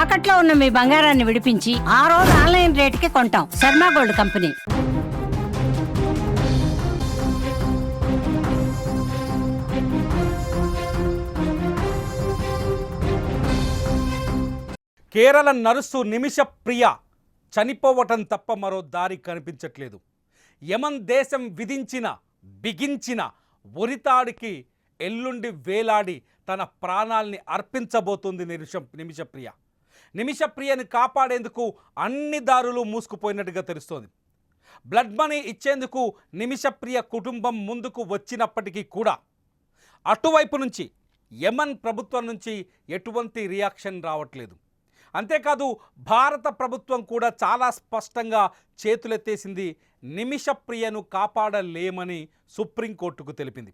తాకట్లో ఉన్న మీ బంగారాన్ని విడిపించి ఆ రోజు ఆన్లైన్ రేటుకి కొంటాం. Sharma gold company. Kerala nurse Nimisha Priya చనిపోవటం తప్ప మరో దారి కనిపించట్లేదు. యమన్ దేశం విధించిన బిగించిన ఉరితాడికి ఎల్లుండి వేలాడి తన ప్రాణాల్ని అర్పించబోతుంది నిమిషప్రియ. నిమిషప్రియని కాపాడేందుకు అన్ని దారులు మూసుకుపోయినట్టుగా తెలుస్తోంది. బ్లడ్ మనీ ఇచ్చేందుకు నిమిషప్రియ కుటుంబం ముందుకు వచ్చినప్పటికీ కూడా అటువైపు నుంచి యమన్ ప్రభుత్వం నుంచి ఎటువంటి రియాక్షన్ రావట్లేదు. అంతేకాదు భారత ప్రభుత్వం కూడా చాలా స్పష్టంగా చేతులెత్తేసింది. నిమిషప్రియను కాపాడలేమని సుప్రీంకోర్టుకు తెలిపింది.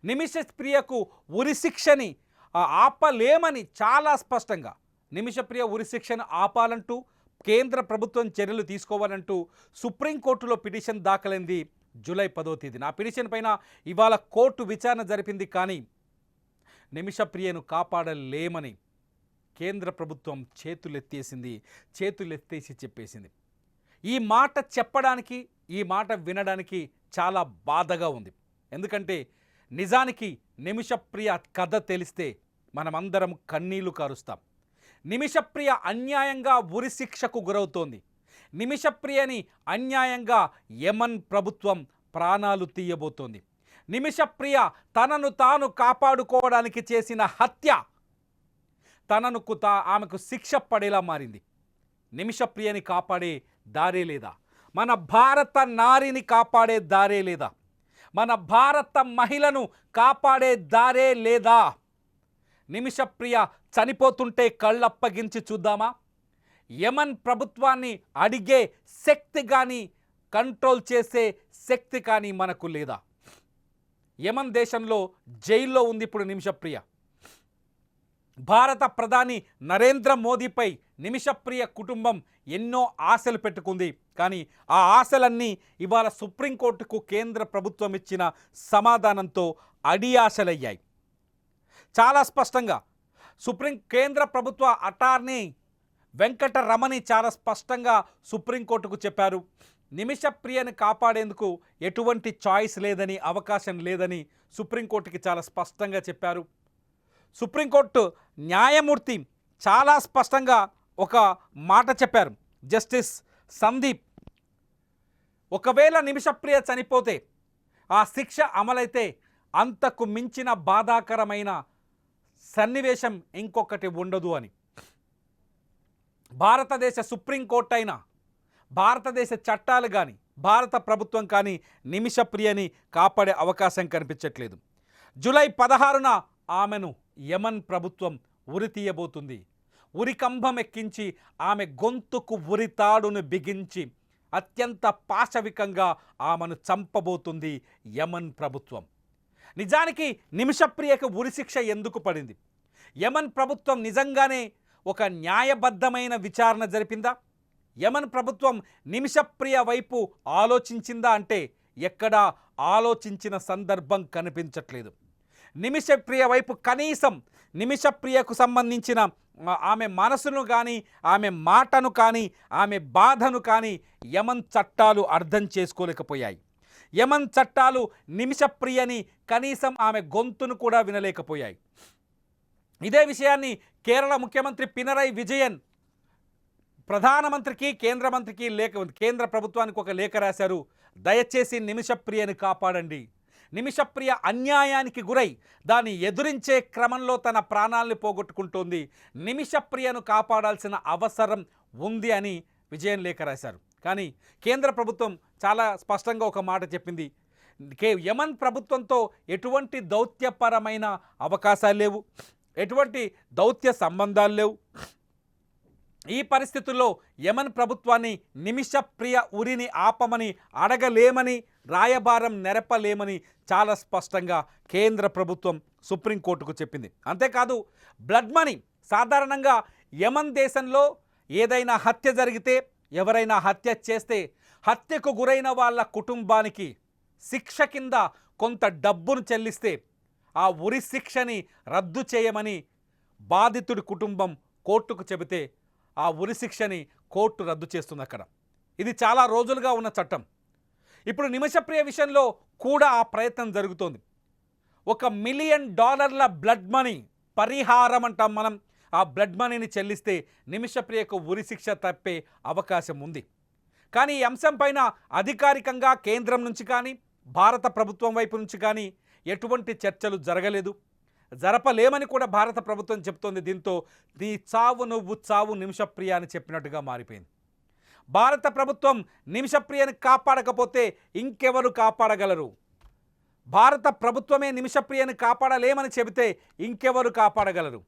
నిమిషప్రియకు ఉరిశిక్షని ఆపలేమని చాలా స్పష్టంగా నిమిషప్రియ ఉరిశిక్షను ఆపాలంటూ కేంద్ర ప్రభుత్వం చర్యలు తీసుకోవాలంటూ సుప్రీంకోర్టులో పిటిషన్ దాఖలైంది జూలై 10వ తేదీన. ఆ పిటిషన్ పైన ఇవాళ కోర్టు విచారణ జరిపింది. కానీ నిమిషప్రియను కాపాడలేమని కేంద్ర ప్రభుత్వం చేతులెత్తేసి చెప్పేసింది. ఈ మాట చెప్పడానికి ఈ మాట వినడానికి చాలా బాధగా ఉంది. ఎందుకంటే నిజానికి నిమిషప్రియ కథ తెలిస్తే మనమందరం కన్నీళ్లు కారుస్తాం. నిమిషప్రియ అన్యాయంగా ఉరిశిక్షకు గురవుతోంది. నిమిషప్రియని అన్యాయంగా యమన్ ప్రభుత్వం ప్రాణాలు తీయబోతోంది. నిమిషప్రియ తనను తాను కాపాడుకోవడానికి చేసిన హత్య ఆమెకు శిక్ష పడేలా మారింది. నిమిషప్రియని కాపాడే దారే లేదా? మన భారత నారిని కాపాడే దారే లేదా? మన భారత మహిళను కాపాడే దారే లేదా? నిమిషప్రియ చనిపోతుంటే కళ్ళప్పగించి చూద్దామా? యమన్ ప్రభుత్వాన్ని అడిగే శక్తి కానీ కంట్రోల్ చేసే శక్తి కానీ మనకు లేదా? యమన్ దేశంలో జైల్లో ఉంది ఇప్పుడు నిమిషప్రియ. భారత ప్రధాని నరేంద్ర మోదీపై నిమిషప్రియ కుటుంబం ఎన్నో ఆశలు పెట్టుకుంది. కానీ ఆ ఆశలన్నీ ఇవాళ సుప్రీంకోర్టుకు కేంద్ర ప్రభుత్వం ఇచ్చిన సమాధానంతో అడియాశలయ్యాయి. చాలా స్పష్టంగా కేంద్ర ప్రభుత్వ అటార్నీ వెంకటరమణి చాలా స్పష్టంగా సుప్రీంకోర్టుకు చెప్పారు. నిమిషప్రియను కాపాడేందుకు ఎటువంటి చాయిస్ లేదని, అవకాశం లేదని సుప్రీంకోర్టుకి చాలా స్పష్టంగా చెప్పారు. సుప్రీంకోర్టు న్యాయమూర్తి చాలా స్పష్టంగా ఒక మాట చెప్పారు. జస్టిస్ సందీప్, ఒకవేళ నిమిషప్రియ చనిపోతే ఆ శిక్ష అమలైతే అంతకు మించిన బాధాకరమైన సన్నివేశం ఇంకొకటి ఉండదు అని. భారతదేశ సుప్రీంకోర్టు అయినా, భారతదేశ చట్టాలు కానీ, భారత ప్రభుత్వం కానీ నిమిషప్రియని కాపాడే అవకాశం కనిపించట్లేదు. జూలై 16న ఆమెను యమన్ ప్రభుత్వం ఉరి తీయబోతుంది. ఉరికంభం ఎక్కించి ఆమె గొంతుకు ఉరితాడును బిగించి అత్యంత పాశవికంగా ఆమెను చంపబోతుంది యమన్ ప్రభుత్వం. నిజానికి నిమిషప్రియకు ఉరిశిక్ష ఎందుకు పడింది? యమన్ ప్రభుత్వం నిజంగానే ఒక న్యాయబద్ధమైన విచారణ జరిపిందా? యమన్ ప్రభుత్వం నిమిషప్రియ వైపు ఆలోచించిందా అంటే ఎక్కడా ఆలోచించిన సందర్భం కనిపించట్లేదు. నిమిషప్రియ వైపు కనీసం నిమిషప్రియకు సంబంధించిన ఆమె మనసును కానీ, ఆమె మాటను కానీ, ఆమె బాధను కానీ యమన్ చట్టాలు అర్థం చేసుకోలేకపోయాయి. యమన్ చట్టాలు నిమిషప్రియని కనీసం ఆమె గొంతును కూడా వినలేకపోయాయి. ఇదే విషయాన్ని కేరళ ముఖ్యమంత్రి పినరయ్ విజయన్ ప్రధానమంత్రికి, కేంద్ర ప్రభుత్వానికి ఒక లేఖ రాశారు. దయచేసి నిమిషప్రియని కాపాడండి. నిమిషప్రియ అన్యాయానికి గురై దాన్ని ఎదురించే క్రమంలో తన ప్రాణాల్ని పోగొట్టుకుంటోంది. నిమిషప్రియను కాపాడాల్సిన అవసరం ఉంది అని విజయన్ లేఖ రాశారు. కానీ కేంద్ర ప్రభుత్వం చాలా స్పష్టంగా ఒక మాట చెప్పింది. యమన్ ప్రభుత్వంతో ఎటువంటి దౌత్యపరమైన అవకాశాలు లేవు, ఎటువంటి దౌత్య సంబంధాలు లేవు. ఈ పరిస్థితుల్లో యమన్ ప్రభుత్వాన్ని నిమిషప్రియ ఉరిని ఆపమని అడగలేమని, రాయబారం నెరపలేమని చాలా స్పష్టంగా కేంద్ర ప్రభుత్వం సుప్రీంకోర్టుకు చెప్పింది. అంతేకాదు బ్లడ్ మనీ సాధారణంగా యమన్ దేశంలో ఏదైనా హత్య జరిగితే, ఎవరైనా హత్య చేస్తే హత్యకు గురైన వాళ్ళ కుటుంబానికి శిక్ష కింద కొంత డబ్బును చెల్లిస్తే ఆ ఉరి శిక్షని రద్దు చేయమని బాధితుడి కుటుంబం కోర్టుకు చెబితే ఆ ఉరిశిక్షని కోర్టు రద్దు చేస్తుంది అక్కడ. ఇది చాలా రోజులుగా ఉన్న చట్టం. ఇప్పుడు నిమిషప్రియ విషయంలో కూడా ఆ ప్రయత్నం జరుగుతోంది. $1 మిలియన్ బ్లడ్ మనీ పరిహారం అంటాం మనం. ఆ బ్లడ్ మనీని చెల్లిస్తే నిమిషప్రియకు ఉరిశిక్ష తప్పే అవకాశం ఉంది. కానీ ఈ అంశం పైన అధికారికంగా కేంద్రం నుంచి కానీ భారత ప్రభుత్వం వైపు నుంచి కానీ ఎటువంటి చర్చలు జరగలేదు, జరపలేమని కూడా భారత ప్రభుత్వం చెప్తోంది. దీంతో నీ చావు నువ్వు చావు నిమిషప్రియ అని చెప్పినట్టుగా మారిపోయింది. భారత ప్రభుత్వం నిమిషప్రియని కాపాడకపోతే ఇంకెవరు కాపాడగలరు? భారత ప్రభుత్వమే నిమిషప్రియని కాపాడలేమని చెబితే ఇంకెవరు కాపాడగలరు?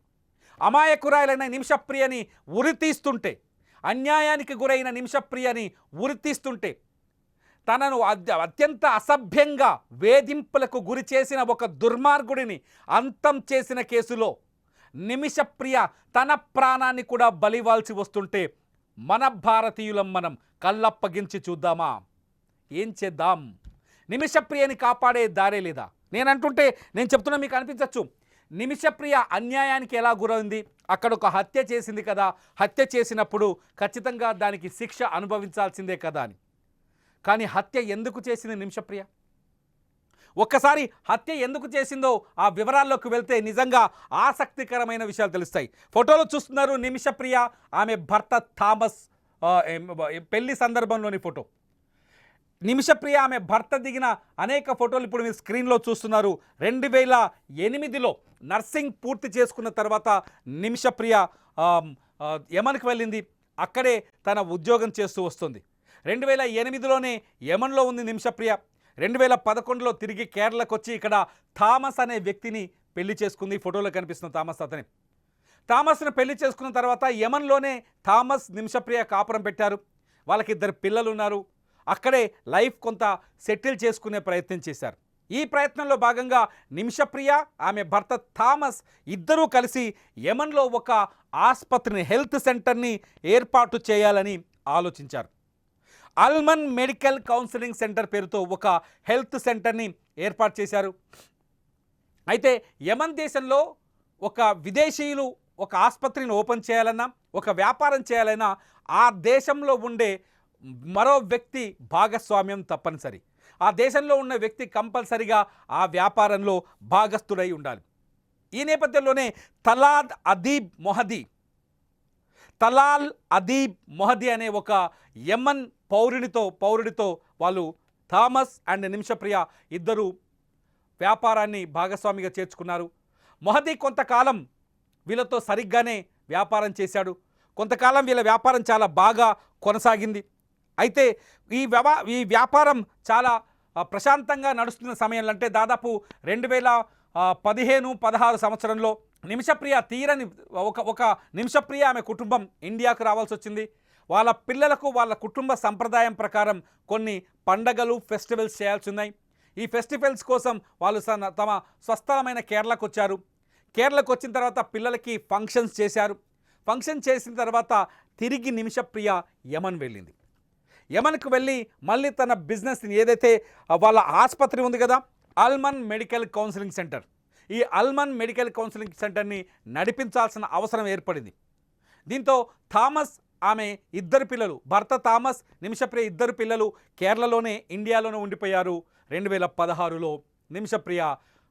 అమాయకురాలైన నిమిషప్రియని ఉరితీస్తుంటే, అన్యాయానికి గురైన నిమిషప్రియని ఉరితీస్తుంటే, తనను అత్యంత అసభ్యంగా వేధింపులకు గురి చేసిన ఒక దుర్మార్గుడిని అంతం చేసిన కేసులో నిమిషప్రియ తన ప్రాణాన్ని కూడా బలివాల్సి వస్తుంటే మన భారతీయులం మనం కళ్ళప్పగించి చూద్దామా? ఏం చేద్దాం? నిమిషప్రియని కాపాడే దారే లేదా? నేను చెప్తున్నా, మీకు అనిపించవచ్చు నిమిషప్రియ అన్యాయానికి ఎలా గురైంది, అక్కడ ఒక హత్య చేసింది కదా, హత్య చేసినప్పుడు ఖచ్చితంగా దానికి శిక్ష అనుభవించాల్సిందే కదా అని. కానీ హత్య ఎందుకు చేసింది నిమిషప్రియ? ఒక్కసారి హత్య ఎందుకు చేసిందో ఆ వివరాల్లోకి వెళ్తే నిజంగా ఆసక్తికరమైన విషయాలు తెలుస్తాయి. ఫోటోలో చూస్తున్నారు నిమిషప్రియ, ఆమె భర్త థామస్ పెళ్లి సందర్భంలోని ఫోటో. నిమిషప్రియ ఆమె భర్త దిగిన అనేక ఫోటోలు ఇప్పుడు మీరు స్క్రీన్లో చూస్తున్నారు. 2008లో నర్సింగ్ పూర్తి చేసుకున్న తర్వాత నిమిషప్రియ యమన్కి వెళ్ళింది. అక్కడే తన ఉద్యోగం చేస్తూ వస్తుంది. 2008లోనే యమన్లో ఉంది నిమిషప్రియ. 2011లో తిరిగి కేరళకు వచ్చి ఇక్కడ థామస్ అనే వ్యక్తిని పెళ్లి చేసుకుంది. ఫోటోలో కనిపిస్తున్న థామస్ అతని. థామస్ను పెళ్లి చేసుకున్న తర్వాత యమన్లోనే థామస్ నిమిషప్రియ కాపురం పెట్టారు. వాళ్ళకి 2 పిల్లలు ఉన్నారు. అక్కడే లైఫ్ కొంత సెటిల్ చేసుకునే ప్రయత్నం చేశారు. ఈ ప్రయత్నంలో భాగంగా నిమిషప్రియ ఆమె భర్త థామస్ ఇద్దరూ కలిసి యమన్లో ఒక ఆసుపత్రిని, హెల్త్ సెంటర్ని ఏర్పాటు చేయాలని ఆలోచించారు. అల్మన్ మెడికల్ కౌన్సిలింగ్ సెంటర్ పేరుతో ఒక హెల్త్ సెంటర్ని ఏర్పాటు చేశారు. అయితే యమన్ దేశంలో ఒక విదేశీయులు ఒక ఆసుపత్రిని ఓపెన్ చేయాలన్నా, ఒక వ్యాపారం చేయాలన్నా ఆ దేశంలో ఉండే మరో వ్యక్తి భాగస్వామ్యం తప్పనిసరి. ఆ దేశంలో ఉన్న వ్యక్తి కంపల్సరిగా ఆ వ్యాపారంలో భాగస్థుడై ఉండాలి. ఈ నేపథ్యంలోనే తలాల్ అదీబ్ మొహదీ అనే ఒక యమన్ పౌరుడితో వాళ్ళు థామస్ అండ్ నిమిషప్రియ ఇద్దరు వ్యాపారాన్ని భాగస్వామిగా చేర్చుకున్నారు. మొహదీ కొంతకాలం వీళ్ళతో సరిగ్గానే వ్యాపారం చేశాడు. కొంతకాలం వీళ్ళ వ్యాపారం చాలా బాగా కొనసాగింది. అయితే ఈ వ్యాపారం చాలా ప్రశాంతంగా నడుస్తున్న సమయంలో, అంటే దాదాపు 2015-16 సంవత్సరంలో నిమిషప్రియ ఒక నిమిషప్రియ ఆమె కుటుంబం ఇండియాకు రావాల్సి వచ్చింది. వాళ్ళ పిల్లలకు వాళ్ళ కుటుంబ సంప్రదాయం ప్రకారం కొన్ని పండగలు, ఫెస్టివల్స్ చేయాల్సి ఉన్నాయి. ఈ ఫెస్టివల్స్ కోసం వాళ్ళు తమ స్వస్థలమైన కేరళకు వచ్చారు. కేరళకు వచ్చిన తర్వాత పిల్లలకి ఫంక్షన్స్ చేశారు. ఫంక్షన్ చేసిన తర్వాత తిరిగి నిమిషప్రియ యమన్ వెళ్ళింది. యమన్కు వెళ్ళి మళ్ళీ తన బిజినెస్ని, ఏదైతే వాళ్ళ ఆసుపత్రి ఉంది కదా, అల్మన్ మెడికల్ కౌన్సిలింగ్ సెంటర్, ఈ అల్మన్ మెడికల్ కౌన్సిలింగ్ సెంటర్ని నడిపించాల్సిన అవసరం ఏర్పడింది. దీంతో థామస్ ఆమె 2 పిల్లలు, భర్త థామస్, నిమిషప్రియ 2 పిల్లలు కేరళలోనే, ఇండియాలోనే ఉండిపోయారు. 2016లో నిమిషప్రియ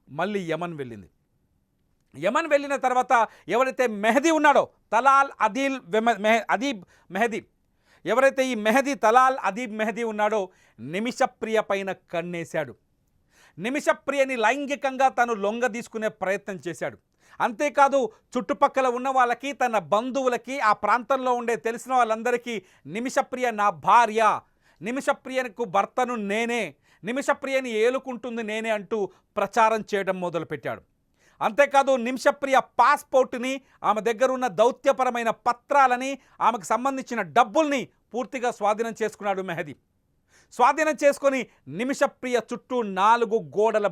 మళ్ళీ యమన్ వెళ్ళింది. యమన్ వెళ్ళిన తర్వాత ఎవరైతే మెహదీ ఉన్నాడో, తలాల్ అదీబ్ మెహదీ, ఎవరైతే ఈ తలాల్ అదీబ్ మెహదీ ఉన్నాడో నిమిషప్రియ పైన కన్నేశాడు. నిమిషప్రియని లైంగికంగా తను లొంగ తీసుకునే ప్రయత్నం చేశాడు. అంతేకాదు చుట్టుపక్కల ఉన్న వాళ్ళకి, తన బంధువులకి, ఆ ప్రాంతంలో ఉండే తెలిసిన వాళ్ళందరికీ నిమిషప్రియ నా భార్య, నిమిషప్రియకు భర్తను నేనే, నిమిషప్రియని ఏలుకుంటుంది నేనే అంటూ ప్రచారం చేయడం మొదలుపెట్టాడు. అంతేకాదు నిమిషప్రియ పాస్పోర్ట్ని, ఆమె దగ్గర ఉన్న దౌత్యపరమైన పత్రాలని, ఆమెకు సంబంధించిన డబ్బుల్ని పూర్తిగా స్వాధీనం చేసుకున్నాడు మెహదీ. స్వాధీనం చేసుకొని నిమిషప్రియ చుట్టూ 4 గోడల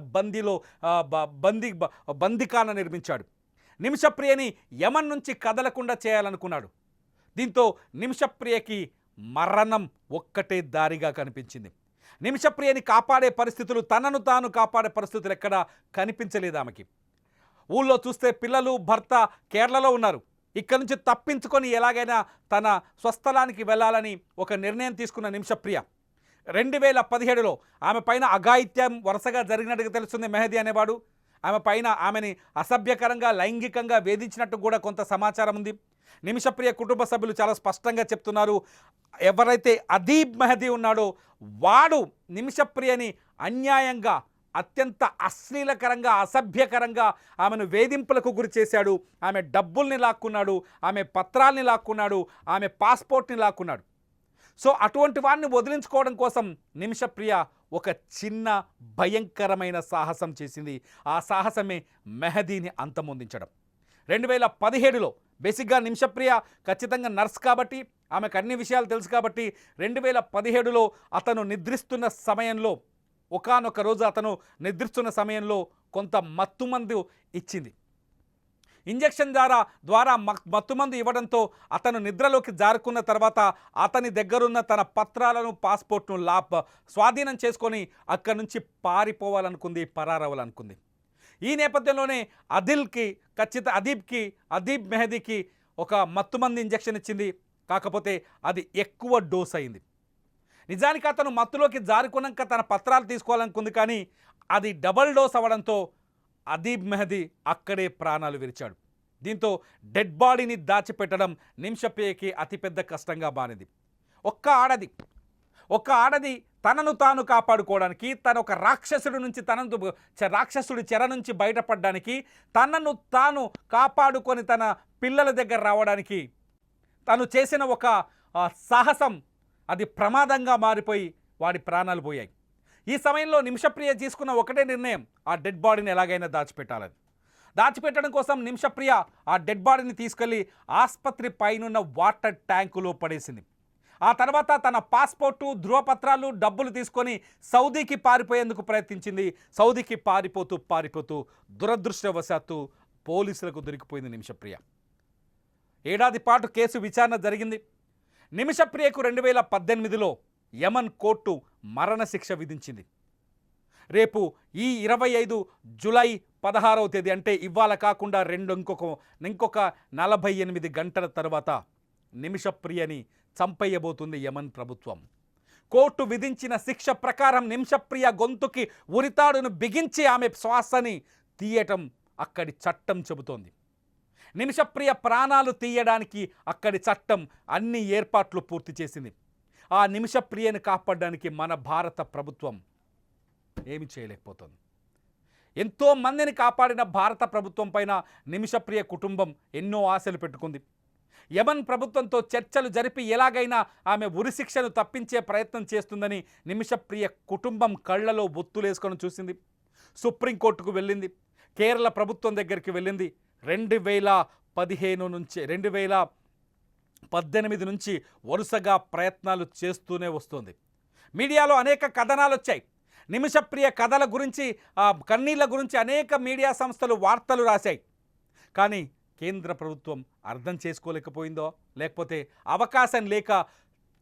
బందికాన నిర్మించాడు. నిమిషప్రియని యమన్ నుంచి కదలకుండా చేయాలనుకున్నాడు. దీంతో నిమిషప్రియకి మరణం ఒక్కటే దారిగా కనిపించింది. నిమిషప్రియని కాపాడే పరిస్థితులు, తనను తాను కాపాడే పరిస్థితులు ఎక్కడా కనిపించలేదు ఆమెకి. ఊళ్ళో చూస్తే పిల్లలు, భర్త కేరళలో ఉన్నారు. ఇక్కడ నుంచి తప్పించుకొని ఎలాగైనా తన స్వస్థలానికి వెళ్ళాలని ఒక నిర్ణయం తీసుకున్న నిమిషప్రియ 2017లో ఆమె పైన అఘాయిత్యం వరుసగా జరిగినట్టుగా తెలుస్తుంది. మెహదీ అనేవాడు ఆమె పైన ఆమెని అసభ్యకరంగా లైంగికంగా వేధించినట్టు కూడా కొంత సమాచారం ఉంది. నిమిషప్రియ కుటుంబ సభ్యులు చాలా స్పష్టంగా చెప్తున్నారు, ఎవరైతే అదీబ్ మెహదీ ఉన్నాడో వాడు నిమిషప్రియని అన్యాయంగా అత్యంత అశ్లీలకరంగా అసభ్యకరంగా ఆమెను వేధింపులకు గురి చేశాడు. ఆమె డబ్బుల్ని లాక్కున్నాడు, ఆమె పత్రాల్ని లాక్కున్నాడు, ఆమె పాస్పోర్ట్ని లాక్కున్నాడు. సో అటువంటి వాడిని వదిలించుకోవడం కోసం నిమిషప్రియ ఒక చిన్న భయంకరమైన సాహసం చేసింది. ఆ సాహసమే మెహదీని అంతమొందించడం. 2017లో బేసిక్గా నిమిషప్రియ ఖచ్చితంగా నర్స్ కాబట్టి ఆమెకు అన్ని విషయాలు తెలుసు కాబట్టి 2017లో అతను నిద్రిస్తున్న సమయంలో ఒకానొక రోజు అతను నిద్రిస్తున్న సమయంలో కొంత మత్తుమందు ఇచ్చింది. ఇంజెక్షన్ ద్వారా మత్తుమందు ఇవ్వడంతో అతను నిద్రలోకి జారుకున్న తర్వాత అతని దగ్గరున్న తన పత్రాలను పాస్పోర్ట్ను స్వాధీనం చేసుకొని అక్కడి నుంచి పారిపోవాలనుకుంది, పరారవ్వాలనుకుంది. ఈ నేపథ్యంలోనే అదీబ్ మెహదీకి ఒక మత్తుమందు ఇంజెక్షన్ ఇచ్చింది. కాకపోతే అది ఎక్కువ డోస్ అయింది. నిజానికి అతను మత్తులోకి జారుకున్నాక తన పత్రాలు తీసుకోవాలనుకుంది, కానీ అది డబల్ డోస్ అవ్వడంతో అదీబ్ మెహదీ అక్కడే ప్రాణాలు విరిచాడు. దీంతో డెడ్ బాడీని దాచిపెట్టడం నిమిషప్రియకి అతిపెద్ద కష్టంగా మారింది. ఒక్క ఆడది తనను తాను కాపాడుకోవడానికి, తన ఒక రాక్షసుడి చెర నుంచి బయటపడడానికి, తనను తాను కాపాడుకొని తన పిల్లల దగ్గర రావడానికి తను చేసిన ఒక సాహసం అది ప్రమాదంగా మారిపోయి వాడి ప్రాణాలు పోయాయి. ఈ సమయంలో నిమిషప్రియ తీసుకున్న ఒకటే నిర్ణయం, ఆ డెడ్ బాడీని ఎలాగైనా దాచిపెట్టాలని. దాచిపెట్టడం కోసం నిమిషప్రియ ఆ డెడ్ బాడీని తీసుకెళ్లి ఆసుపత్రి పైనున్న వాటర్ ట్యాంకులో పడేసింది. ఆ తర్వాత తన పాస్పోర్టు, ధృవపత్రాలు, డబ్బులు తీసుకొని సౌదీకి పారిపోయేందుకు ప్రయత్నించింది. సౌదీకి పారిపోతూ దురదృష్టవశాత్తు పోలీసులకు దొరికిపోయింది నిమిషప్రియ. ఏడాది పాటు కేసు విచారణ జరిగింది. నిమిషప్రియకు 2018లో యమన్ కోర్టు మరణశిక్ష విధించింది. రేపు ఈ 25 జూలై 16వ తేదీ అంటే ఇవాళ కాకుండా ఇంకొక 48 గంటల తర్వాత నిమిషప్రియని చంపేయబోతుంది యమన్ ప్రభుత్వం. కోర్టు విధించిన శిక్ష ప్రకారం నిమిషప్రియ గొంతుకి ఉరితాడును బిగించి ఆమె శ్వాసని తీయటం అక్కడి చట్టం చెబుతోంది. నిమిషప్రియ ప్రాణాలు తీయడానికి అక్కడి చట్టం అన్ని ఏర్పాట్లు పూర్తి చేసింది. ఆ నిమిషప్రియను కాపాడడానికి మన భారత ప్రభుత్వం ఏమి చేయలేకపోతుంది. ఎంతో మందిని కాపాడిన భారత ప్రభుత్వం పైన నిమిషప్రియ కుటుంబం ఎన్నో ఆశలు పెట్టుకుంది. యమన్ ప్రభుత్వంతో చర్చలు జరిపి ఎలాగైనా ఆమె ఉరిశిక్షను తప్పించే ప్రయత్నం చేస్తుందని నిమిషప్రియ కుటుంబం కళ్ళలో ఒత్తులేసుకొని చూసింది. సుప్రీంకోర్టుకు వెళ్ళింది, కేరళ ప్రభుత్వం దగ్గరికి వెళ్ళింది. 2018 నుంచి వరుసగా ప్రయత్నాలు చేస్తూనే వస్తుంది. మీడియాలో అనేక కథనాలు వచ్చాయి. నిమిషప్రియ కథల గురించి, కన్నీళ్ల గురించి అనేక మీడియా సంస్థలు వార్తలు రాశాయి. కానీ కేంద్ర ప్రభుత్వం అర్థం చేసుకోలేకపోయిందో, లేకపోతే అవకాశం లేక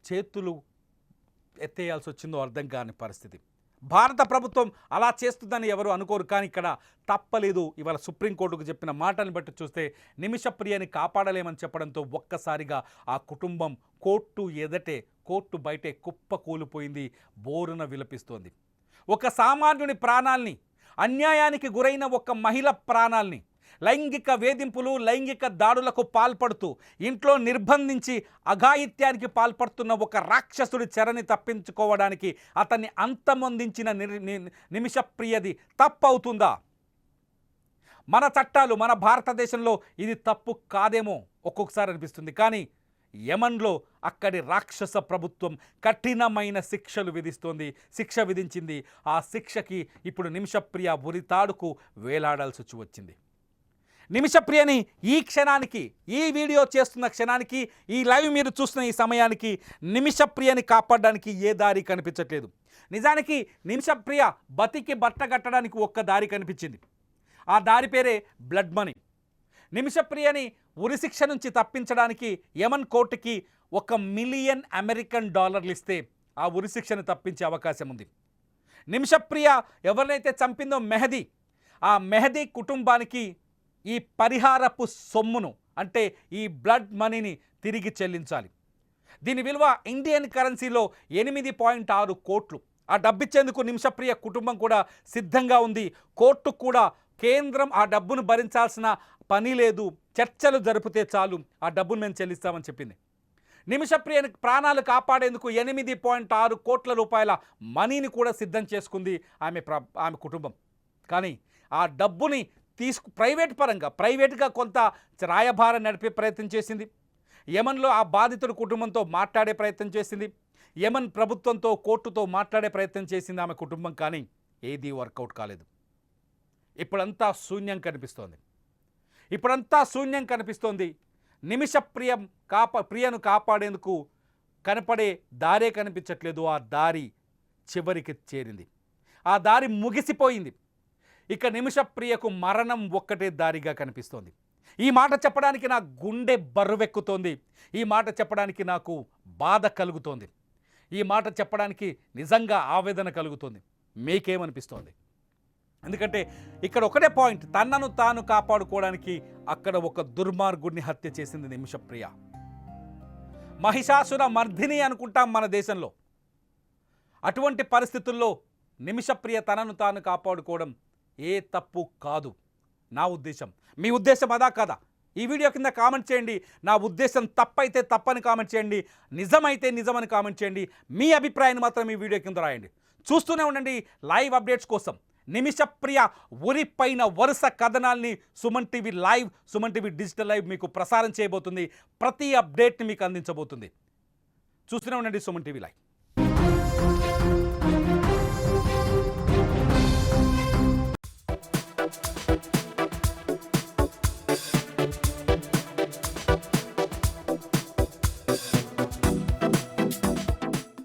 చేతులు ఎత్తేయాల్సి వచ్చిందో అర్థం కాని పరిస్థితి. భారత ప్రభుత్వం అలా చేస్తుందని ఎవరు అనుకోరు, కానీ ఇక్కడ తప్పలేదు. ఇవాళ సుప్రీంకోర్టుకు చెప్పిన మాటలను బట్టి చూస్తే నిమిషప్రియని కాపాడలేమని చెప్పడంతో ఒక్కసారిగా ఆ కుటుంబం కోర్టు బయటే కుప్ప కూలిపోయింది, బోరున విలపిస్తోంది. ఒక సామాన్యుని ప్రాణాల్ని, అన్యాయానికి గురైన ఒక మహిళ ప్రాణాల్ని, లైంగిక వేధింపులు, లైంగిక దాడులకు పాల్పడుతూ ఇంట్లో నిర్బంధించి అఘాయిత్యానికి పాల్పడుతున్న ఒక రాక్షసుడి చెరని తప్పించుకోవడానికి అతన్ని అంతమొందించిన నిమిషప్రియది తప్పవుతుందా? మన చట్టాలు, మన భారతదేశంలో ఇది తప్పు కాదేమో ఒక్కొక్కసారి అనిపిస్తుంది. కానీ యమన్లో అక్కడి రాక్షస ప్రభుత్వం కఠినమైన శిక్షలు విధిస్తోంది, శిక్ష విధించింది. ఆ శిక్షకి ఇప్పుడు నిమిషప్రియ ఉరితాడుకు వేలాడాల్సి వచ్చింది. నిమిషప్రియని ఈ క్షణానికి, ఈ వీడియో చేస్తున్న క్షణానికి, ఈ లైవ్ మీరు చూస్తున్న ఈ సమయానికి నిమిషప్రియని కాపాడడానికి ఏ దారి కనిపించట్లేదు. నిజానికి నిమిషప్రియ బతికి బట్టగట్టడానికి ఒక్క దారి కనిపించింది. ఆ దారి పేరే బ్లడ్ మనీ. నిమిషప్రియని ఉరిశిక్ష నుంచి తప్పించడానికి యమన్ కోర్టుకి $1 మిలియన్ ఇస్తే ఆ ఉరిశిక్షను తప్పించే అవకాశం ఉంది. నిమిషప్రియ ఎవరినైతే చంపిందో మెహదీ, ఆ మెహదీ కుటుంబానికి ఈ పరిహారపు సొమ్మును అంటే ఈ బ్లడ్ మనీని తిరిగి చెల్లించాలి. దీని విలువ ఇండియన్ కరెన్సీలో 8.6 కోట్లు. ఆ డబ్బిచ్చేందుకు నిమిషప్రియ కుటుంబం కూడా సిద్ధంగా ఉంది. కోర్టు కూడా కేంద్రం ఆ డబ్బును భరించాల్సిన పని లేదు, చర్చలు జరిపితే చాలు ఆ డబ్బును మేము చెల్లిస్తామని చెప్పింది. నిమిషప్రియ ప్రాణాలు కాపాడేందుకు 8.6 కోట్ల రూపాయల మనీని కూడా సిద్ధం చేసుకుంది ఆమె కుటుంబం. కానీ ఆ డబ్బుని ప్రైవేట్గా కొంత రాయబారం నడిపే ప్రయత్నం చేసింది. యమన్లో ఆ బాధితుడి కుటుంబంతో మాట్లాడే ప్రయత్నం చేసింది. యమన్ ప్రభుత్వంతో కోర్టుతో మాట్లాడే ప్రయత్నం చేసింది ఆమె కుటుంబం. కానీ ఏదీ వర్కౌట్ కాలేదు. ఇప్పుడంతా శూన్యం కనిపిస్తోంది. ప్రియను కాపాడేందుకు కనపడే దారే కనిపించట్లేదు. ఆ దారి చివరికి చేరింది. ఆ దారి ముగిసిపోయింది. ఇక నిమిషప్రియకు మరణం ఒక్కటే దారిగా కనిపిస్తోంది. ఈ మాట చెప్పడానికి నా గుండె బరువెక్కుతోంది. ఈ మాట చెప్పడానికి నాకు బాధ కలుగుతోంది. ఈ మాట చెప్పడానికి నిజంగా ఆవేదన కలుగుతోంది. మీకేమనిపిస్తోంది? ఎందుకంటే ఇక్కడ ఒకటే పాయింట్, తనను తాను కాపాడుకోవడానికి అక్కడ ఒక దుర్మార్గుడిని హత్య చేసింది నిమిషప్రియ. మహిషాసుర మర్దిని అనుకుంటాం మన దేశంలో. అటువంటి పరిస్థితుల్లో నిమిషప్రియ తనను తాను కాపాడుకోవడం ఏ తప్పు కాదు నా ఉద్దేశం. మీ ఉద్దేశం అదా కాదా? ఈ వీడియో కింద కామెంట్ చేయండి. నా ఉద్దేశం తప్పైతే తప్పని కామెంట్ చేయండి, నిజమైతే నిజమని కామెంట్ చేయండి. మీ అభిప్రాయాన్ని మాత్రం ఈ వీడియో కింద రాయండి. చూస్తూనే ఉండండి లైవ్ అప్డేట్స్ కోసం. నిమిషప్రియ ఉరిపైన వరుస కథనాల్ని Suman TV live, Suman TV digital live మీకు ప్రసారం చేయబోతుంది. ప్రతి అప్డేట్ని మీకు అందించబోతుంది. చూస్తూనే ఉండండి సుమన్ టీవీ లైవ్.